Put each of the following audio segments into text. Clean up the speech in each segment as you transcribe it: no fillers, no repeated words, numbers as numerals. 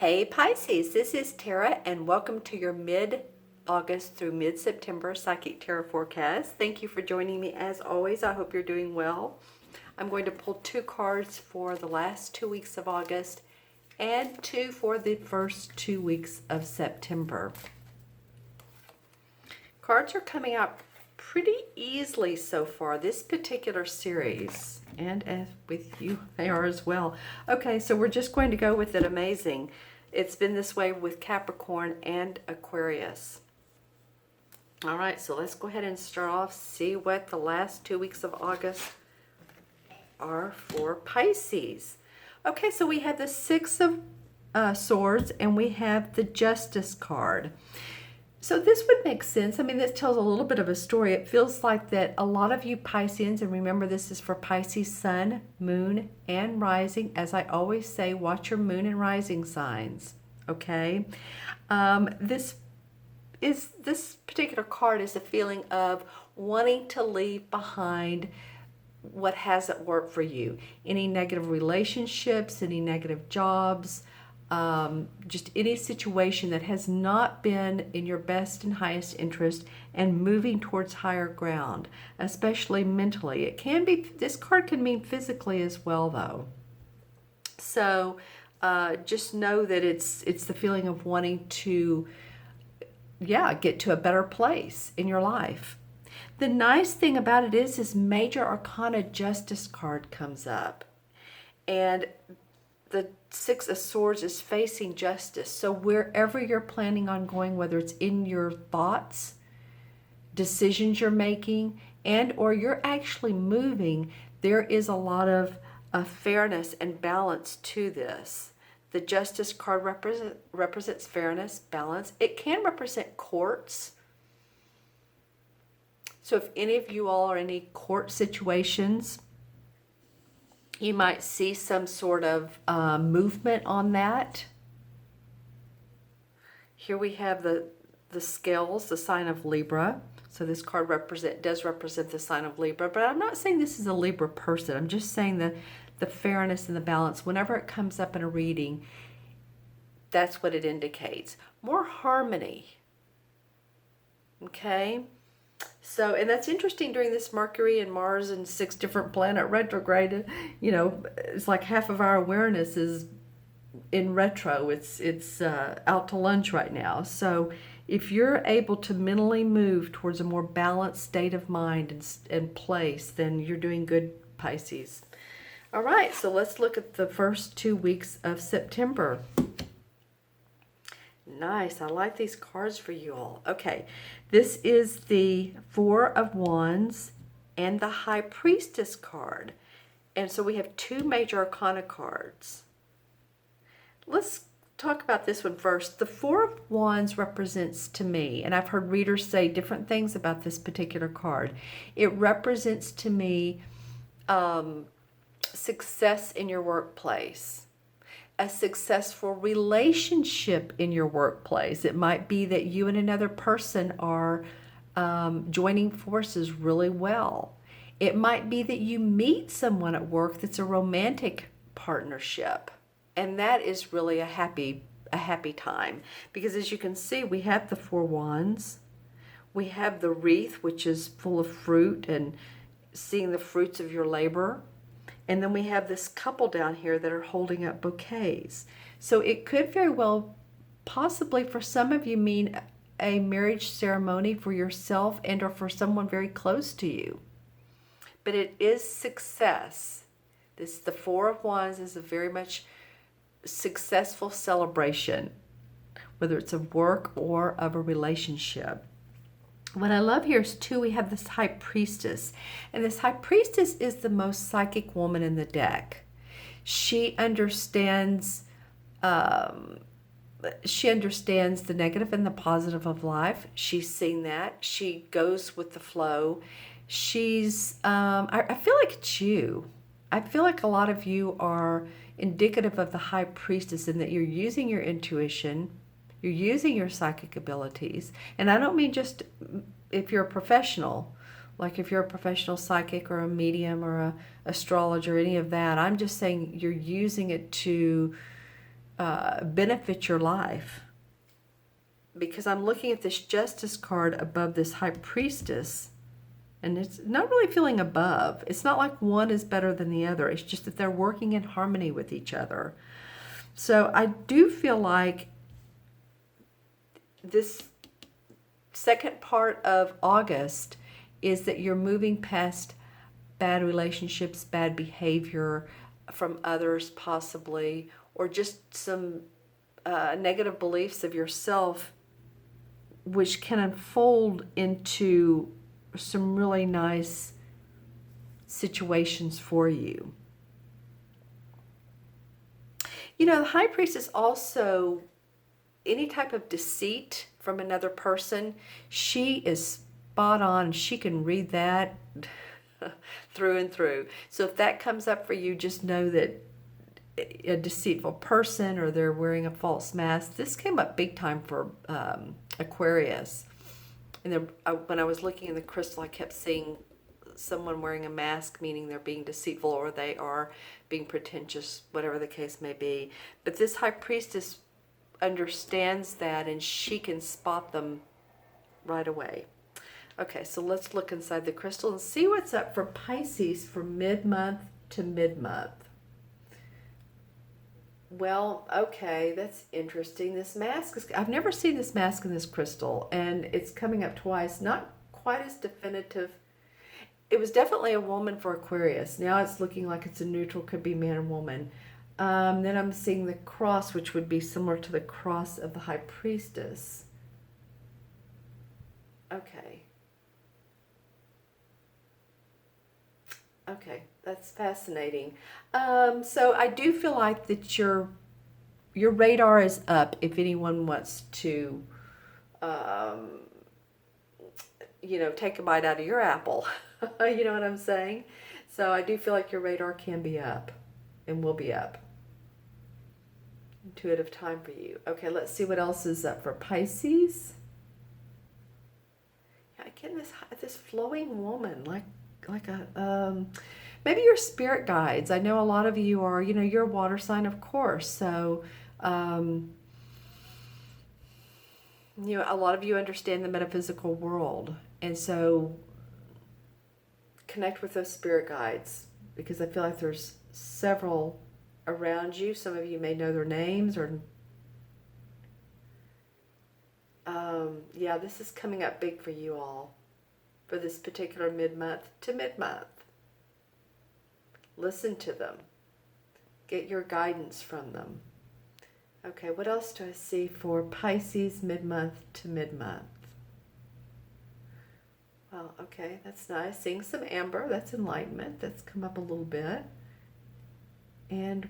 Hey Pisces, this is Tara and welcome to your mid-August through mid-September Psychic Tarot forecast. Thank you for joining me as always. I hope you're doing well. I'm going to pull 2 cards for the last 2 weeks of August and 2 for the first 2 weeks of September. Cards are coming out pretty easily so far, this particular series, and as with you they are as well. Okay, so we're just going to go with it. Amazing. It's been this way with Capricorn and Aquarius. All right, so let's go ahead and start off, see what the last 2 weeks of August are for Pisces. Okay, so we have the Six of Swords and we have the Justice card. So this would make sense. I mean, this tells a little bit of a story. It feels like that a lot of you Pisceans, and remember this is for Pisces Sun, Moon, and Rising. As I always say, watch your Moon and Rising signs, okay? This particular card is a feeling of wanting to leave behind what hasn't worked for you. Any negative relationships, any negative jobs, just any situation that has not been in your best and highest interest, and moving towards higher ground, especially mentally. It can be, this card can mean physically as well though. So just know that it's the feeling of wanting to, get to a better place in your life. The nice thing about it is Major Arcana Justice card comes up, and the Six of Swords is facing justice. So wherever you're planning on going, whether it's in your thoughts, decisions you're making, and or you're actually moving, there is a lot of fairness and balance to this. The Justice card represents fairness, balance. It can represent courts. So if any of you all are in any court situations, you might see some sort of movement on that. Here we have the scales, the sign of Libra. So this card does represent the sign of Libra, but I'm not saying this is a Libra person. I'm just saying the fairness and the balance. Whenever it comes up in a reading, that's what it indicates. More harmony. Okay? So, and that's interesting during this Mercury and Mars and 6 different planet retrograde. You know, it's like half of our awareness is in retro. It's out to lunch right now. So if you're able to mentally move towards a more balanced state of mind and place, then you're doing good, Pisces. All right, so let's look at the first 2 weeks of September. Nice. I like these cards for you all. Okay, this is the Four of Wands and the High Priestess card. And so we have 2 Major Arcana cards. Let's talk about this one first. The Four of Wands represents to me, and I've heard readers say different things about this particular card. It represents to me success in your workplace. A successful relationship in your workplace. It might be that you and another person are joining forces really well. It might be that you meet someone at work that's a romantic partnership, and that is really a happy time, because as you can see, we have the 4 wands, we have the wreath, which is full of fruit and seeing the fruits of your labor. And then we have this couple down here that are holding up bouquets. So it could very well, possibly for some of you, mean a marriage ceremony for yourself and or for someone very close to you. But it is success. The 4 of Wands is a very much successful celebration, whether it's of work or of a relationship. What I love here is too, we have this High Priestess, and this High Priestess is the most psychic woman in the deck. She understands the negative and the positive of life. She's seen that. She goes with the flow. She's I feel like it's you. I feel like a lot of you are indicative of the High Priestess in that you're using your intuition. You're using your psychic abilities. And I don't mean just if you're a professional, like if you're a professional psychic or a medium or a astrologer, any of that. I'm just saying you're using it to benefit your life. Because I'm looking at this Justice card above this High Priestess, and it's not really feeling above. It's not like one is better than the other. It's just that they're working in harmony with each other. So I do feel like this second part of August is that you're moving past bad relationships, bad behavior from others possibly, or just some negative beliefs of yourself, which can unfold into some really nice situations for you. You know, the High Priestess also, any type of deceit from another person, she is spot on. She can read that through and through. So if that comes up for you, just know that a deceitful person or they're wearing a false mask. This came up big time for Aquarius. And then when I was looking in the crystal, I kept seeing someone wearing a mask, meaning they're being deceitful or they are being pretentious, whatever the case may be. But this High Priestess understands that, and she can spot them right away. Okay, so let's look inside the crystal and see what's up for Pisces for mid-month to mid-month. Well, okay, that's interesting. This mask is, I've never seen this mask in this crystal, and it's coming up twice. Not quite as definitive. It was definitely a woman for Aquarius. Now it's looking like it's a neutral, could be man or woman. Then I'm seeing the cross, which would be similar to the cross of the High Priestess. Okay. Okay, that's fascinating. So I do feel like that your radar is up if anyone wants to, take a bite out of your apple. You know what I'm saying? So I do feel like your radar can be up and will be up. Intuitive time for you. Okay, let's see what else is up for Pisces. Yeah, again, this flowing woman, like a maybe your spirit guides. I know a lot of you are, you're a water sign, of course. So a lot of you understand the metaphysical world, and so connect with those spirit guides, because I feel like there's several around you. Some of you may know their names, or this is coming up big for you all for this particular mid-month to mid-month. Listen to them. Get your guidance from them. Okay, what else do I see for Pisces mid-month to mid-month? Well, okay, that's nice. Seeing some amber, that's enlightenment. That's come up a little bit. And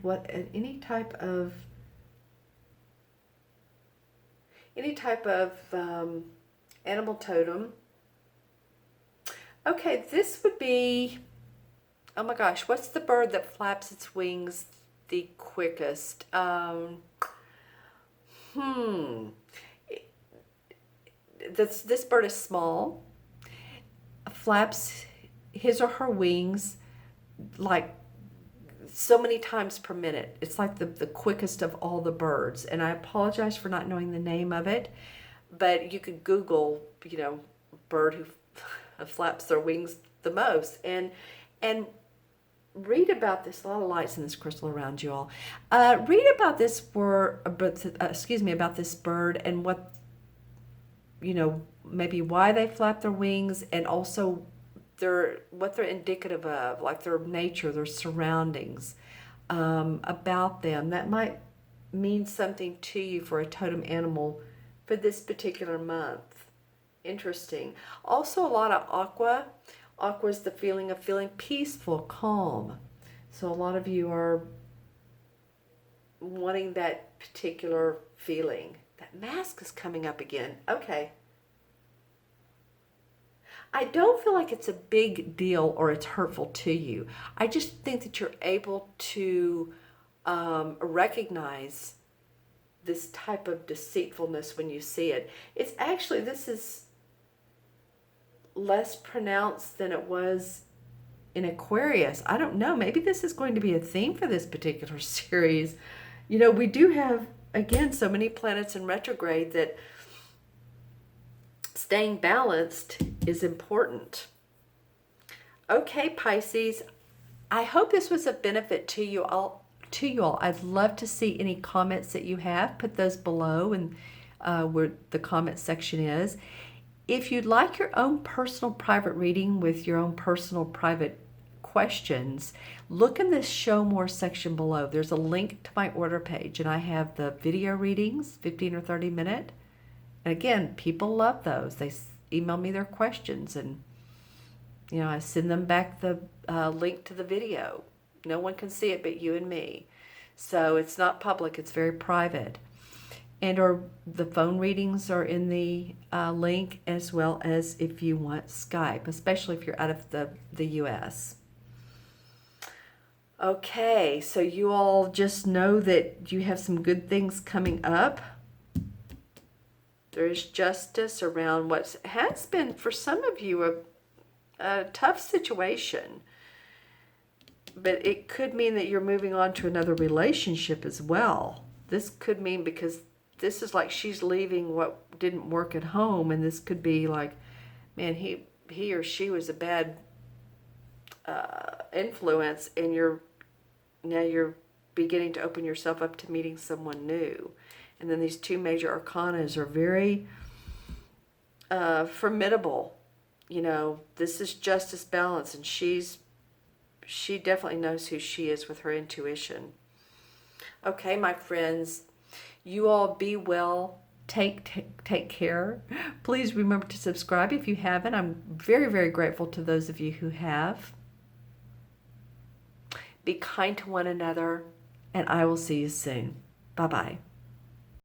any type of animal totem. Okay, this would be, oh my gosh, what's the bird that flaps its wings the quickest? This bird is small, flaps his or her wings like so many times per minute. It's like the quickest of all the birds. And I apologize for not knowing the name of it, but you could Google, bird who flaps their wings the most, and read about this. A lot of lights in this crystal around you all. Read about this about this bird and what, maybe why they flap their wings, and also what they're indicative of, like their nature, their surroundings, about them. That might mean something to you for a totem animal for this particular month. Interesting. Also a lot of aqua. Aqua is the feeling of feeling peaceful, calm. So a lot of you are wanting that particular feeling. That mask is coming up again. Okay. I don't feel like it's a big deal or it's hurtful to you. I just think that you're able to recognize this type of deceitfulness when you see it. It's actually, this is less pronounced than it was in Aquarius. I don't know. Maybe this is going to be a theme for this particular series. You know, we do have, again, so many planets in retrograde that staying balanced is important. Okay, Pisces, I hope this was a benefit to you all. I'd love to see any comments that you have. Put those below and where the comment section is. If you'd like your own personal private reading with your own personal private questions, look in this show more section below. There's a link to my order page, and I have the video readings, 15 or 30 minute. And again, people love those. They email me their questions, and I send them back the link to the video. No one can see it but you and me. So it's not public, it's very private. And the phone readings are in the link, as well as if you want Skype, especially if you're out of the US. Okay, so you all just know that you have some good things coming up. There's justice around what has been, for some of you, a tough situation. But it could mean that you're moving on to another relationship as well. This could mean, because this is like she's leaving what didn't work at home, and this could be like, man, he or she was a bad influence, and now you're beginning to open yourself up to meeting someone new. And then these two major arcanas are very formidable. This is justice, balance, and she definitely knows who she is with her intuition. Okay, my friends, you all be well. Take care. Please remember to subscribe if you haven't. I'm very, very grateful to those of you who have. Be kind to one another, and I will see you soon. Bye-bye.